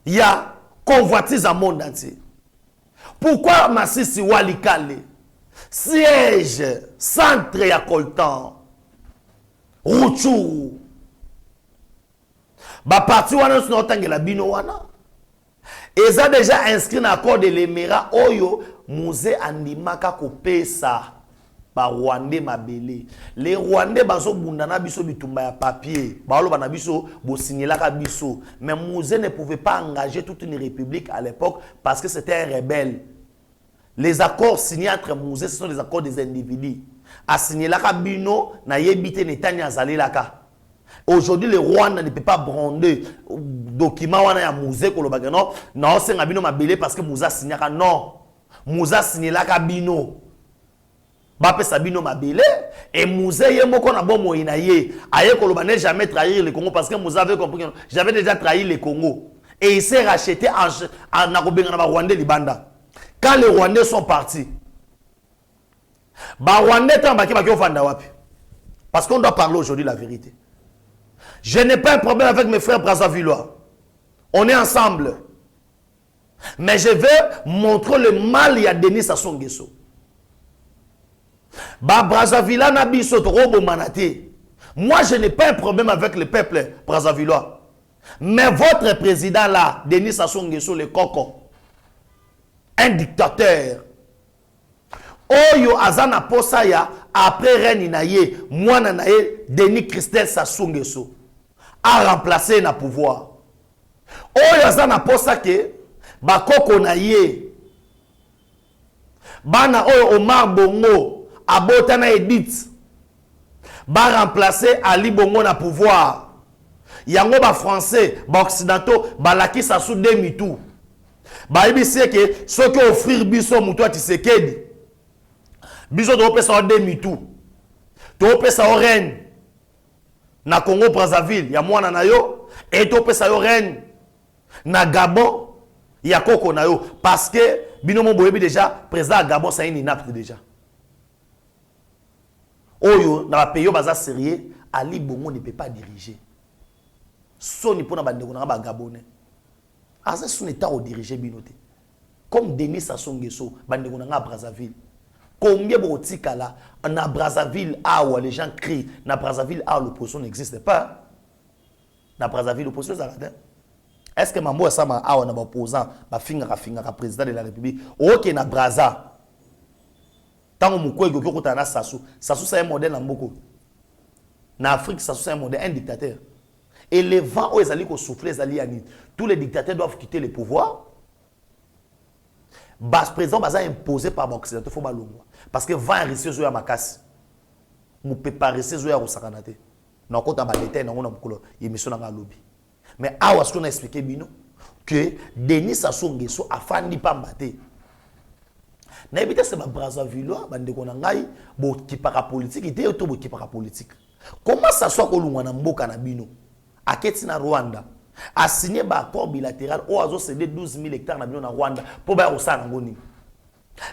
il y a convoitise à monde entier. Pourquoi Massissi Walikale? Siège, centre ya Koltan, Ruchuru. Parti wana la bino wana. Ils ont déjà inscrit dans l'accord de l'Emira Oyo Musée Andimaka Kopesa ba Rwandais Mabele. Les Rwandais baso bundana biso bitumba ya papier. Baolo bana biso bo signelaka biso. Mais Musée ne pouvait pas engager toute une république à l'époque parce que c'était un rebelle. Les accords signés entre Musée, ce sont les accords des individus. A signé la bino na yebite netanya azali laka. Aujourd'hui, le Rwanda ne peut pas brander document wana ya Musée kolobaka non. Non, c'est ngabino mabele parce que Musée a signé ka non. Musée a signé laka bino. Bape sabino mabele et Musée yemoko na bomo inaye. Aye kolobane jamais trahir le Congo parce que Musée avait compris que j'avais déjà trahi le Congo et il s'est racheté en Nakobenga na Rwandais libanda. Quand les Rwandais sont partis, parce qu'on doit parler aujourd'hui la vérité. Je n'ai pas un problème avec mes frères Brazzavillois. On est ensemble. Mais je veux montrer le mal il y a Denis Sassou Nguesso. Brazzaville Nabiso Robo Manaté. Moi, je n'ai pas un problème avec le peuple Brazzavillois. Mais votre président là, Denis Sassou Nguesso, le coco, un dictateur. Oyo azana posaya après Reine Naye, Mwana Naye, Denis Christel Sassou Nguesso a remplacé na pouvoir. oyo aza na posa ke bakoko na ye bana oyo Omar Bongo abota na Edith ba remplacer Ali Bongo na pouvoir yango ba français ba occidentaux balakisa sous demi-tour ba ibisi ke soki offrir biso mutu a Tshisekedi biso to pesa demi-tour to pesa reine na Congo Brazzaville ya mwana na yo et to pesa yo reine na Gabon ya koko na yo parce que binomo boyebi déjà président Gabon ça une inapte déjà oyo na ba pays baza sérieux Ali Bongo ne peut pas diriger soni pona bandeko na ba Gabonais asa son état au diriger binoté comme Denis Sassou Nguesso bandeko na Brazzaville combien botika là na Brazzaville où les gens crient na Brazzaville l'opposition n'existe pas na Brazzaville l'opposition ça. Est-ce que mambo sama awa na opposant ba finga président de la République OK na Brazza tango mukwego kokota na Sassou c'est un modèle na mboko na Afrique Sassou c'est un modèle un dictateur et les vents où ils allaient souffler les alliés tous les dictateurs doivent quitter le pouvoir bas président baza imposé par l'Occident faut balongwa parce que vent risque zo ya makasi mu préparer ces zo ya rosakanate na kota ba détail na ngona mukolo émission na lobby mais awa ce qu'on a expliqué bino que Denis Sassou Nguesso a fandi pambate na ebite c'est ba Brazzaville bandeko na ngai bo kipaka politique ite to bo kipaka politique comment ça soit ko lungwa na mboka na bino aketi na Rwanda a signé un accord bilatéral où a cédé 12 000 hectares na bino na Rwanda pour ba osana ngoni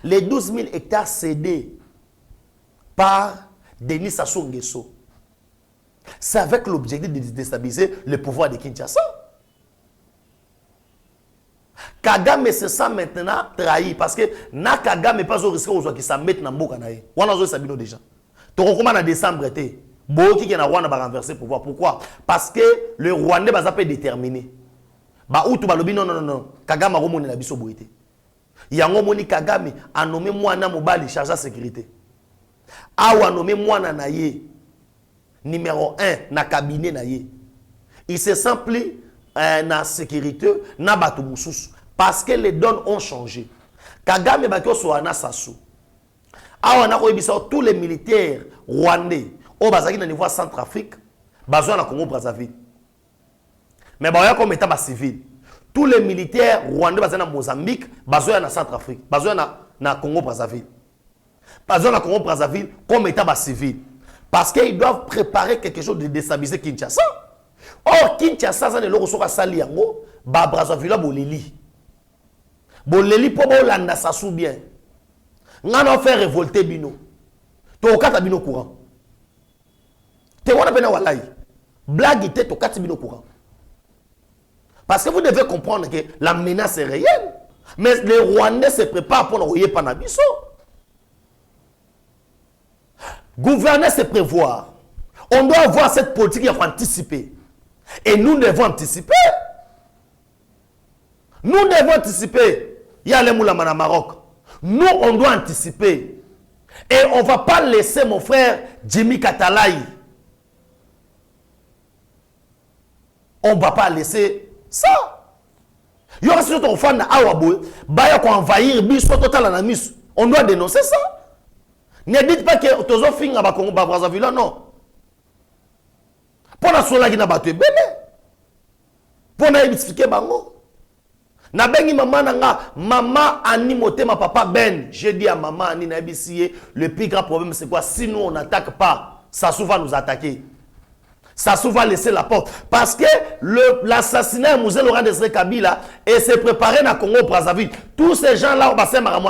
les 12 000 hectares cédés par Denis Sassou Nguesso c'est avec l'objectif de déstabiliser le pouvoir de Kinshasa. Kagame se sent maintenant trahi parce que na Kagame n'est pas au risque aux qui s'en mettent dans mboka na ye. Wana zo sabino déjà. To comment en décembre été. Boki qui na Rwanda va renverser le pouvoir. Pourquoi? Parce que le Rwandais va s'appeler déterminé. Ba outu ba lobi non. Kagame romoni na biso boité. Yango moni Kagame a nommé mwana mobali chargé de sécurité. Awa nommé mwana na ye. Numéro 1 na cabinet na ye. Il se sent plus na sécurité na bato mususu parce que les donnes ont changé. Kagame bakyo so na Sassou. Awa na ko ebisa tous les militaires rwandais au bazaki na niveau Centrafrique, bazwa na Congo Brazzaville. Mais ba ya comme état ba civil. Tous les militaires rwandais bazana na Mozambique, bazwa na Centrafrique, bazwa na Congo Brazzaville. Bazwa na Congo Brazzaville comme état ba civil. Parce qu'ils doivent préparer quelque chose de déstabiliser Kinshasa. Or, Kinshasa, c'est le logo sur Sali Yango, Brazzaville, Boleli. Boleli, pour Bolanda, ça sous bien. On a fait révolter Bino. Tu as Bino courant. Tu as fait Walai. Blague, tu as Bino courant. Parce que vous devez comprendre que la menace est réelle. Mais les Rwandais se préparent pour nous Panabiso. Gouverner, c'est prévoir. On doit avoir cette politique qui a anticipé. Et nous devons anticiper. Nous devons anticiper. Il y a les Moulaman à Maroc. Nous, on doit anticiper. Et on ne va pas laisser mon frère Jimmy Katalaï. On ne va pas laisser ça. Il y aura surtout un fan d'Awaboué. Baya qu'on envahir biso total en amis. On doit dénoncer ça. Ne dites pas que Tozo Finga va Congo Brazzaville, non. Pour la sola qui n'a pas tué bébé. Pour na expliquer bango. Na bengi maman nanga, maman animote ma papa Ben. J'ai dit à maman ani na ebisiye, le plus grand problème c'est quoi? Si nous on n'attaque pas, Sassou va nous attaquer. Sassou va laisser la porte. Parce que l'assassinat de Mouzé Laurent Désiré Kabila et s'est préparé dans le Congo Brazzaville. Tous ces gens-là,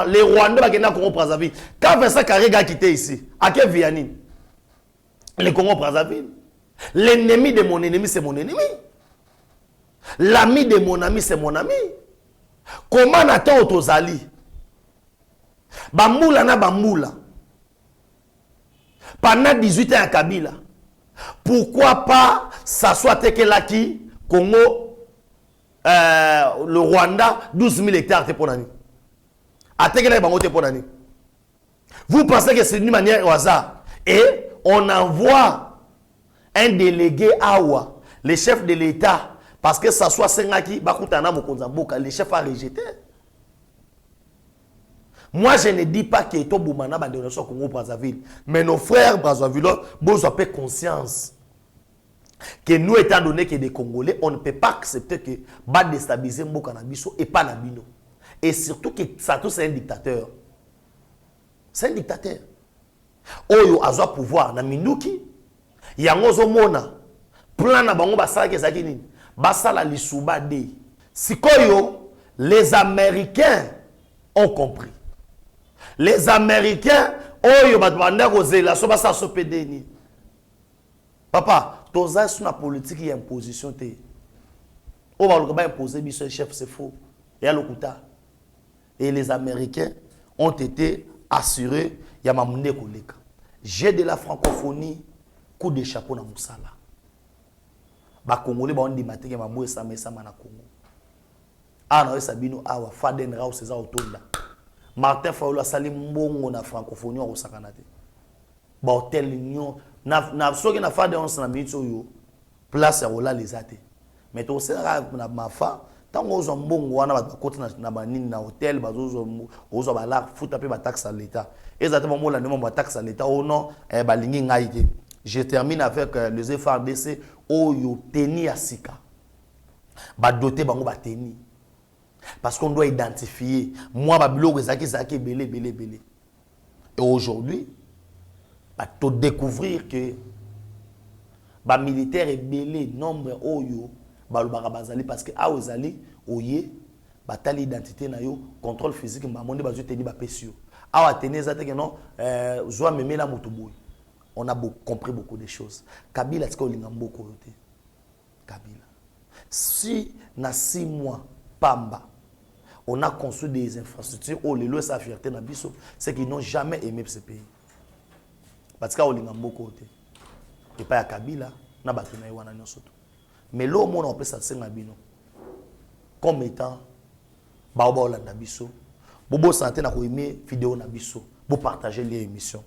les Rwandais vont dans le Congo Brazzaville. Quand Vincent Karega a quitté ici, à quel Vianney? Le Congo Brazzaville. L'ennemi de mon ennemi, c'est mon ennemi. L'ami de mon ami, c'est mon ami. Comment n'a-t-on autosali? Bamboula na bamboula. Pendant 18 ans à Kabila. Pourquoi pas s'asseoir Tekelaki, Congo, le Rwanda, 12 000 hectares pour l'année. À Tekelaki, pour l'année. Vous pensez que c'est une manière au hasard? Et on envoie un délégué à Awa, le chef de l'État, Parce que ça soit Sengaki, Bakutana Mokonzamboka, le chef a rejeté. Moi, je ne dis pas que Eto Boumana va dénoncer au Congo-Brazzaville. Mais nos frères Brazzaville, vous avez conscience que nous, étant donné que des Congolais, on ne peut pas accepter que va déstabiliser Mboka Nabiso et pas Nabino. Et surtout que Sato, c'est un dictateur. C'est un dictateur. Oyo a pouvoir na Minuki. Yangozo Mona. Plan na bango basala ke zakini. Basala lisuba de. Sikoyo, les Américains ont compris. Les Américains, oyo batbanda kozela so basa so pedeni. Papa, toza sur la politique y a imposition te. O ba lokoba imposer biso chef c'est faux. Et à lokuta. Et les Américains ont été assurés ya mamne koleka. J'ai de la francophonie, coup de chapeau na musala. Ba Congolais ba on dit matin que mamou ça mais ça na Congo. Ah non, Sabino awa Faden Rao César Otonda. Martin Fayulu a sali mbongo na francophonie au sakanate. Ba hôtel union na soki na Faden on na minute yo place ya rola les ate. Mais to sera na mafa tango zo mbongo wana ba koti na banini na hôtel bazozo ozo ba la futa pe ba taxe à l'état. Exactement moi la nom ba taxe à l'état au non ba lingi ngai te. Je termine avec les FARDC oyo teni ya sika. Ba doté bango ba teni. Parce qu'on doit identifier. Moi, Babilo, Zaki, belé. Et aujourd'hui, bah, tu découvrir que bah, militaire est belé, nombre oyo, bah, le barabazali, parce que à ozali, oye, bah, t'as l'identité na yo, contrôle physique, bah, mon débat, je t'ai dit, bah, pécio. Ah, tenez, ça, que non, joie me met la motoboy. On a compris beaucoup de choses. Kabila, c'est quoi, l'ingambo, côté. Kabila. Si, na 6 mois, Pamba, on a construit des infrastructures où les lois sa fierté na biso, c'est qu'ils n'ont jamais aimé ce pays. Parce qu'il y a côté. Et pas à Kabila, na batuna wana nyosoto. Mais là, on peut s'asseoir na bino. Comme étant baoba olanda biso, bobo santé na ko aimer vidéo na biso, bo partager les émissions.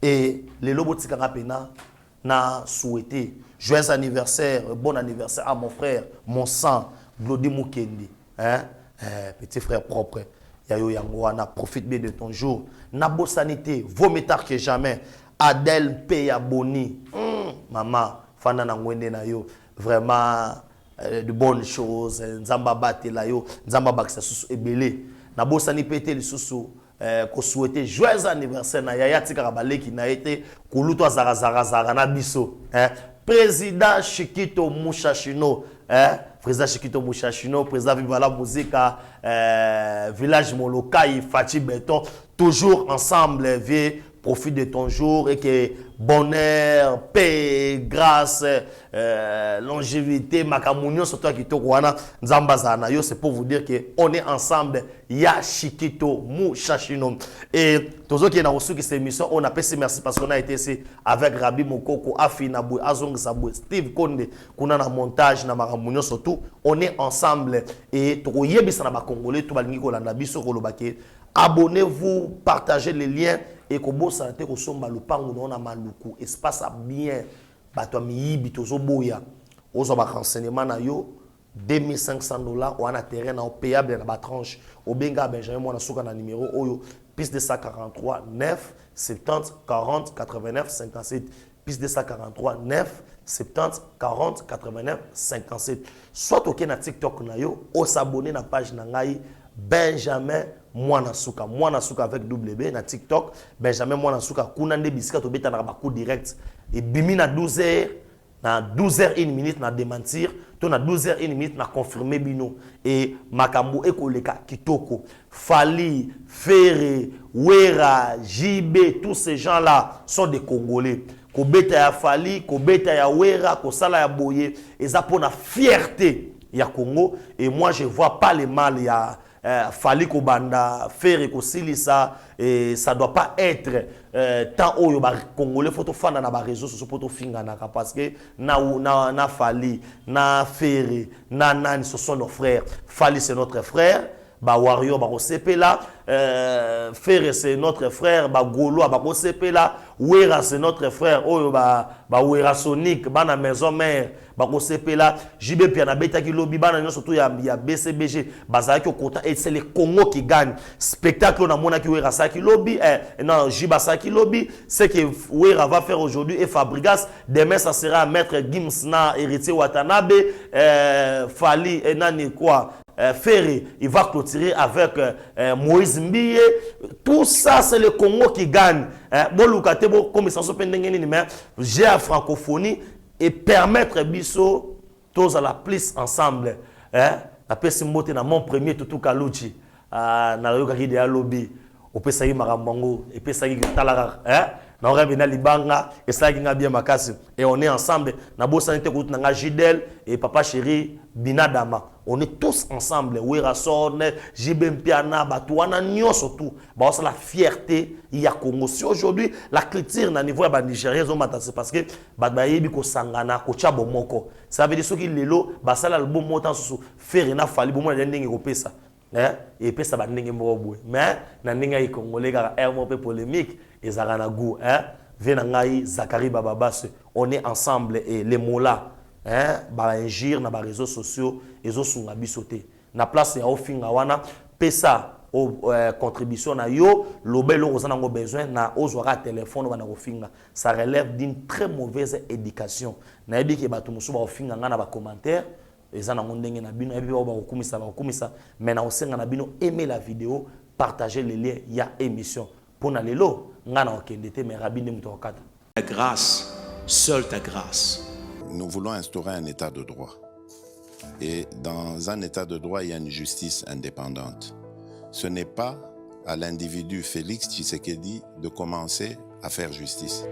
Et les lobos tikanga pena na souhaité joyeux anniversaire, bon anniversaire à mon frère, mon sang, Glody Mukendi, hein? Petit frère propre, Yayo Yangwana, profite bien de ton jour. Nabo sanité, vaut mieux tard que jamais. Adèle Peya Boni, maman, Fana Nangwende na yo, vraiment de bonnes choses. Nzamba Bate la yo, Nzamba Baksa Susu Ebele. Nabo sanité le Susu, qu'on souhaitait joyeux anniversaire na Yaya Tikarabale qui n'a été Koulouto Zara na biso. Président Chikito Mouchachino, président Chikito Mouchachino, président Viva la Musique, village Molokai, Fatih Béton, toujours ensemble, vieux, profite de ton jour et que bonheur, paix, grâce, longévité, makamunyo, surtout qui te wana, Nzambazana, yo, c'est pour vous dire que on est ensemble, ya Chikito Mouchachino. Et tous ceux qui ont reçu cette émission, on a passé merci parce qu'on a été ici avec Rabi Mokoko, Afi Nabou, Azong Sabou, Steve Konde, qu'on a un montage, na makamunyo, surtout, on est ensemble et tout le monde Congolais, tout le monde abonnez-vous, partagez les liens et que vous santé que somba le pango on a maluku espace bien bato miyibi tozo boya ozo ba renseignement na yo $2500 ou un terrain na payable na ba tranche au benga Benjamin moi na suka na numéro oyo piste 243 9 70 40 89 57 piste 243 9 70 40 89 57 soit au na TikTok na yo ou s'abonner na page na ngai Benjamin Mwanasuka avec W na TikTok Benjamin Mwanasuka kuna nde bisika to beta na ba coup direct et bimi na 12h na 12h1 na démentir to na 12h1 na confirmer bino et makambo ekoleka kitoko Fali Ferre Wera JB tous ces gens là sont des Congolais ko beta ya Fali ko beta ya Wera ko sala ya boye eza pona fierté ya Congo et moi je vois pas le mal ya Fali Kobanda, faire ko silisa et ça doit pas être tant oyo ba Congolais photo fana na ba réseaux sociaux photo finga na parce que na Fali na Ferre na Nani ce sont nos frères. Fali c'est notre frère, Wario bakosepela, Ferre c'est notre frère, Golo bakosepela, Wera c'est notre frère, Oyo Wera Sonic, bana maison mère, bakosepela, JB Piana Beta qui lobby, bana surtout ya BCBG, bazaki au contact et c'est le Congo qui gagne. Spectacle na mona qui Wera Saki lobby, non Jiba Saki lobby, c'est que Wera va faire aujourd'hui et Fabrigas, demain ça sera Maître Gimsna, héritier Watanabe, Fali et nani quoi. Ferry, il va clôturer avec Moïse Mbiye. Tout ça, c'est le Congo qui gagne. Comme j'ai la francophonie et permettre Bisso, tous à la plus ensemble. La personne montée dans mon premier Tutu Kaluchi, dans le Yoga de Alobi, au Pessaï Marambango, et Pessaï Talara. Na Rabina Libanga et ça qui bien makasi et on est ensemble na bosanité route na Jidel et papa chéri Binadama on est tous ensemble Wera Son JB Piana Batouana Nyon surtout bah c'est la fierté il y a Congo si aujourd'hui la culture na niveau ba Nigeria zo mata c'est parce que ba yebi ko sangana ko chabo moko ça veut dire ce qui lelo ba sala le bon montant sous faire na fali bon mo ndenge ko pesa et puis ça va ndenge mbobo mais na ndenge yi congolais ka RMP polémique et Zaranagu, Venangai, Zakari Bababas, on est ensemble et les mots là, ingir na réseaux sociaux, et zo sunga bisoté. Na place ya ofinga wana, pesa au contribution na yo, lobelo ozana ngo besoin na ozwara téléphone wana ofinga. Ça relève d'une très mauvaise éducation. Na yebi ke batu musu ba ofinga nga na ba commentaire, ezana ngo ndenge na bino, yebi ba okumisa, mais na osenga na bino aimer la vidéo, partager les liens, il y a émission. Pour na lelo, nga na okendete mais rabine mutokata. Ta grâce, seule ta grâce. Nous voulons instaurer un état de droit. Et dans un état de droit, il y a une justice indépendante. Ce n'est pas à l'individu Félix Tshisekedi de commencer à faire justice.